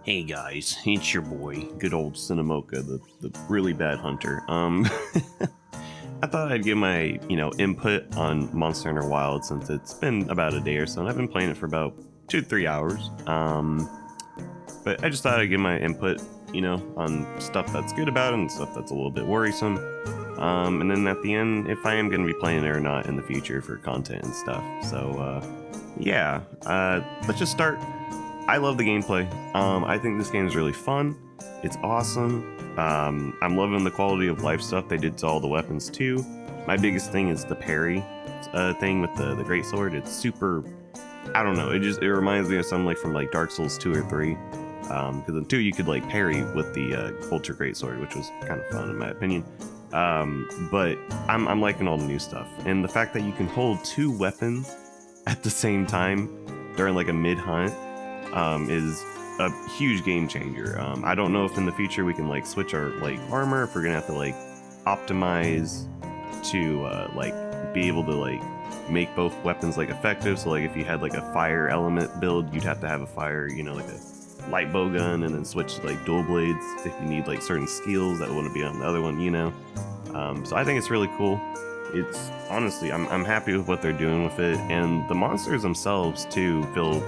Hey guys, it's your boy, good old Cinnamocha, the really bad hunter. I thought I'd give my, input on Monster Hunter Wild since it's been about a day or so, and I've been playing it for about 2 to 3 hours. But I just thought I'd give my input, on stuff that's good about it and stuff that's a little bit worrisome. And then at the end, if I am going to be playing it or not in the future for content and stuff. So, yeah, let's just start. I love the gameplay. I think this game is really fun. It's awesome. I'm loving the quality of life stuff they did to all the weapons too. My biggest thing is the parry thing with the great sword. It's super. I don't know. It reminds me of something like from like Dark Souls 2 or 3. Because in 2 you could like parry with the ultra great sword, which was kind of fun in my opinion. But I'm liking all the new stuff, and the fact that you can hold 2 weapons at the same time during like a mid hunt. Is a huge game changer. I don't know if in the future we can like switch our like armor, if we're gonna have to like optimize to like be able to like make both weapons like effective. So like if you had like a fire element build, you'd have to have a fire, like a light bow gun, and then switch to like dual blades if you need like certain skills that wouldn't be on the other one, So I think it's really cool. It's honestly, I'm happy with what they're doing with it, and the monsters themselves too feel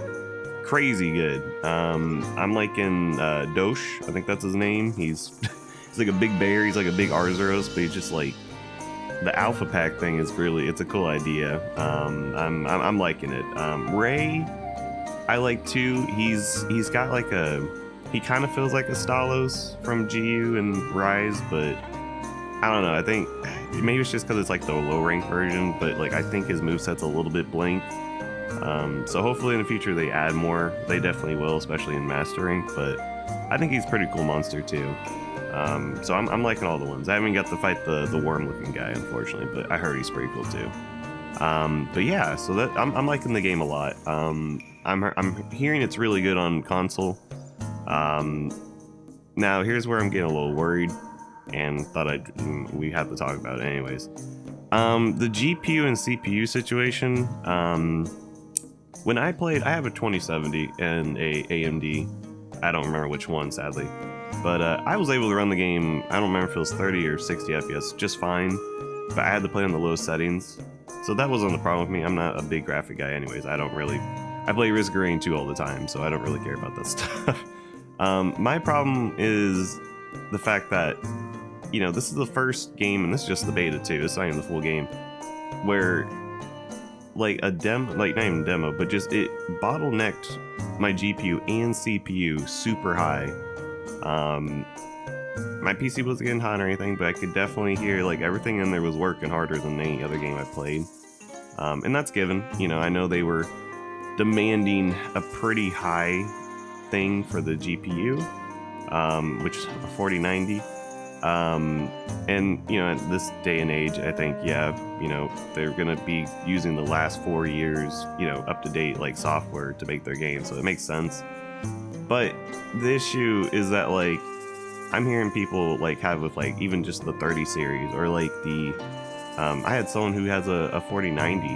crazy good. I'm liking Dosh, I think that's his name. He's he's like a big bear. He's like a big Arzuros, but he's just like the alpha pack thing is it's a cool idea. I'm liking it. Ray, I like too. He's got like he kind of feels like a Stalos from GU and Rise, but I don't know. I think maybe it's just because it's like the low rank version, but like I think his moveset's a little bit blank. So hopefully in the future they add more. They definitely will, especially in mastering, but I think he's a pretty cool monster too. So I'm liking all the ones. I haven't got to fight the worm looking guy, unfortunately, but I heard he's pretty cool too. But yeah, so that I'm liking the game a lot. I'm hearing it's really good on console. Now here's where I'm getting a little worried, and thought we have to talk about it anyways. The GPU and CPU situation. When I played, I have a 2070 and a AMD. I don't remember which one, sadly. But I was able to run the game, I don't remember if it was 30 or 60 FPS, just fine. But I had to play on the low settings. So that wasn't the problem with me. I'm not a big graphic guy anyways. I play Risk of Rain 2 all the time, so I don't really care about that stuff. My problem is the fact that, this is the first game, and this is just the beta too, it's not even the full game, where like a demo, like not even demo, but just it bottlenecked my GPU and CPU super high. My PC wasn't getting hot or anything, but I could definitely hear like everything in there was working harder than any other game I played. And that's given. I know they were demanding a pretty high thing for the GPU, which is a 4090. And at this day and age, I think they're gonna be using the last 4 years up to date like software to make their game, so it makes sense. But the issue is that like I'm hearing people like have with like even just the 30 series, or like the I had someone who has a 4090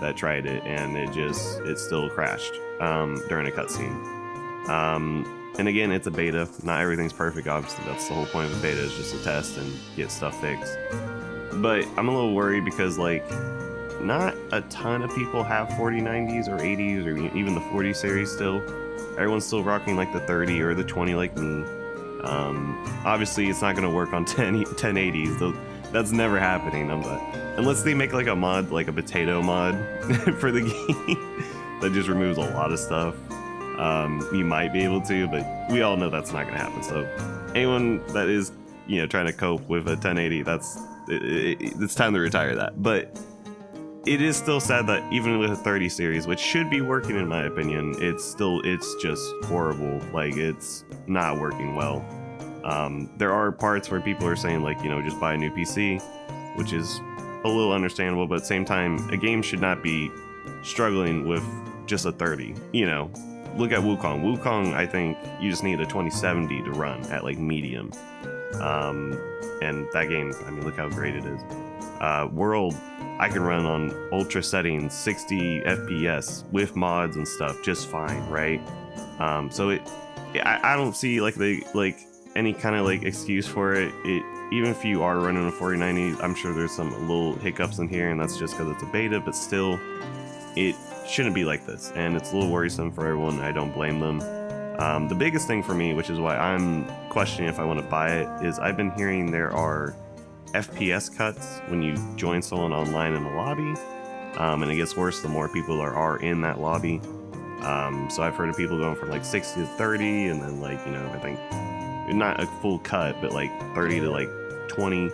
that tried it, and it still crashed during a cutscene. And again, it's a beta. Not everything's perfect, obviously. That's the whole point of a beta, is just to test and get stuff fixed. But I'm a little worried because, like, not a ton of people have 4090s or 80s or even the 40 series still. Everyone's still rocking, like, the 30 or the 20 like me. Obviously, it's not going to work on 1080s. That's never happening. Unless they make, like, a mod, like a potato mod for the game that just removes a lot of stuff. You might be able to, but we all know that's not going to happen. So anyone that is, trying to cope with a 1080, it's time to retire that. But it is still sad that even with a 30 series, which should be working in my opinion, it's just horrible. Like, it's not working well. There are parts where people are saying like, just buy a new PC, which is a little understandable, but at the same time, a game should not be struggling with just a 30, Look at Wukong. Wukong, I think you just need a 2070 to run at like medium. And that game, I mean, look how great it is. World, I can run on ultra settings, 60 FPS with mods and stuff just fine, right? So I don't see like any kind of like excuse for it. Even if you are running a 4090, I'm sure there's some little hiccups in here, and that's just because it's a beta. But still, it shouldn't be like this, and it's a little worrisome for everyone. I don't blame them. The biggest thing for me, which is why I'm questioning if I want to buy it, is I've been hearing there are FPS cuts when you join someone online in a lobby, and it gets worse the more people are in that lobby. So I've heard of people going from like 60 to 30, and then like, you know, I think not a full cut, but like 30 to like 20.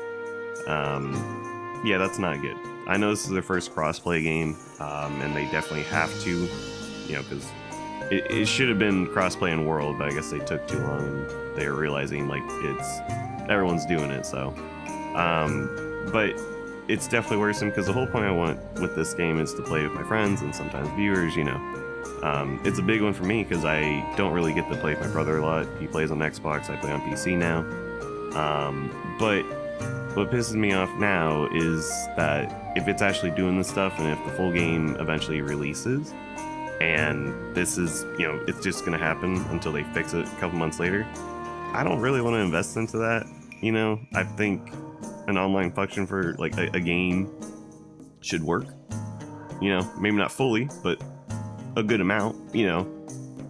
Yeah, that's not good. I know this is their first crossplay game, and they definitely have to, you know, because it should have been crossplay in World, but I guess they took too long, and they're realizing like everyone's doing it. So, but it's definitely worrisome because the whole point I want with this game is to play with my friends and sometimes viewers, you know. It's a big one for me because I don't really get to play with my brother a lot. He plays on Xbox, I play on PC now. But what pisses me off now is that if it's actually doing this stuff, and if the full game eventually releases, and this is, you know, it's just gonna happen until they fix it a couple months later, I don't really want to invest into that. You know, I think an online function for like a game should work. You know, maybe not fully, but a good amount, you know.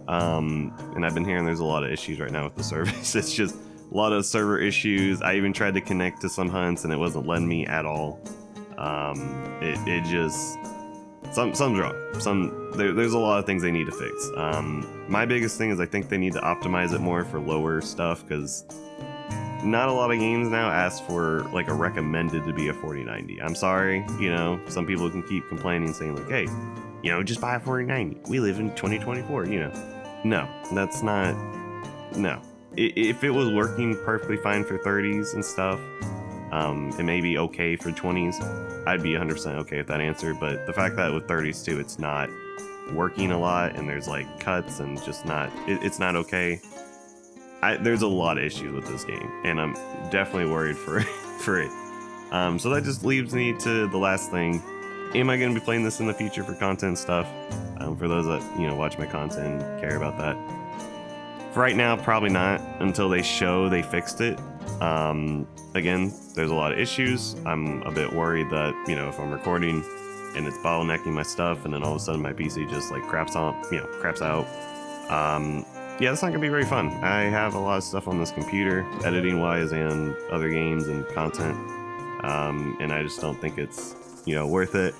And I've been hearing there's a lot of issues right now with the service. It's just a lot of server issues. I even tried to connect to some hunts and it wasn't letting me at all. It just something's wrong. There's a lot of things they need to fix. My biggest thing is I think they need to optimize it more for lower stuff, because not a lot of games now ask for like a recommended to be a 4090. I'm sorry, you know, some people can keep complaining saying like, hey, you know, just buy a 4090. We live in 2024, you know. No, that's not, no. If it was working perfectly fine for 30s and stuff, it may be okay for 20s, I'd be 100% okay with that answer. But the fact that with 30s too, it's not working a lot and there's like cuts and just not, it's not okay. There's a lot of issues with this game, and I'm definitely worried for it. So that just leaves me to the last thing. Am I going to be playing this in the future for content stuff? For those that, you know, watch my content and care about that. For right now, probably not until they show they fixed it. Again, there's a lot of issues. I'm a bit worried that, you know, if I'm recording and it's bottlenecking my stuff, and then all of a sudden my PC just like craps out. Yeah, that's not gonna be very fun. I have a lot of stuff on this computer, editing wise and other games and content, and I just don't think it's, you know, worth it.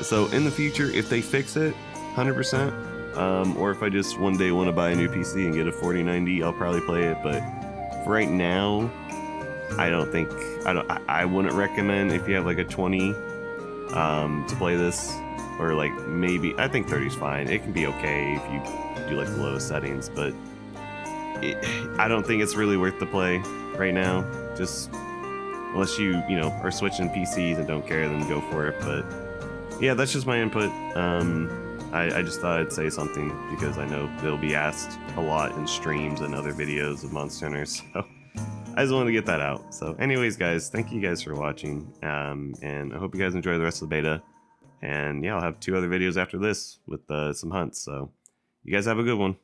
So in the future, if they fix it 100%, or if I just one day want to buy a new PC and get a 4090, I'll probably play it. But for right now, I wouldn't recommend if you have like a 20 to play this, or like maybe, I think 30 is fine. It can be okay if you do like the lowest settings, but I don't think it's really worth the play right now. Just unless you know, are switching PCs and don't care, then go for it. But yeah, that's just my input. I just thought I'd say something because I know they'll be asked a lot in streams and other videos of Monster Hunter, so I just wanted to get that out. So anyways, guys, thank you guys for watching, and I hope you guys enjoy the rest of the beta. And yeah, I'll have 2 other videos after this with some hunts, so you guys have a good one.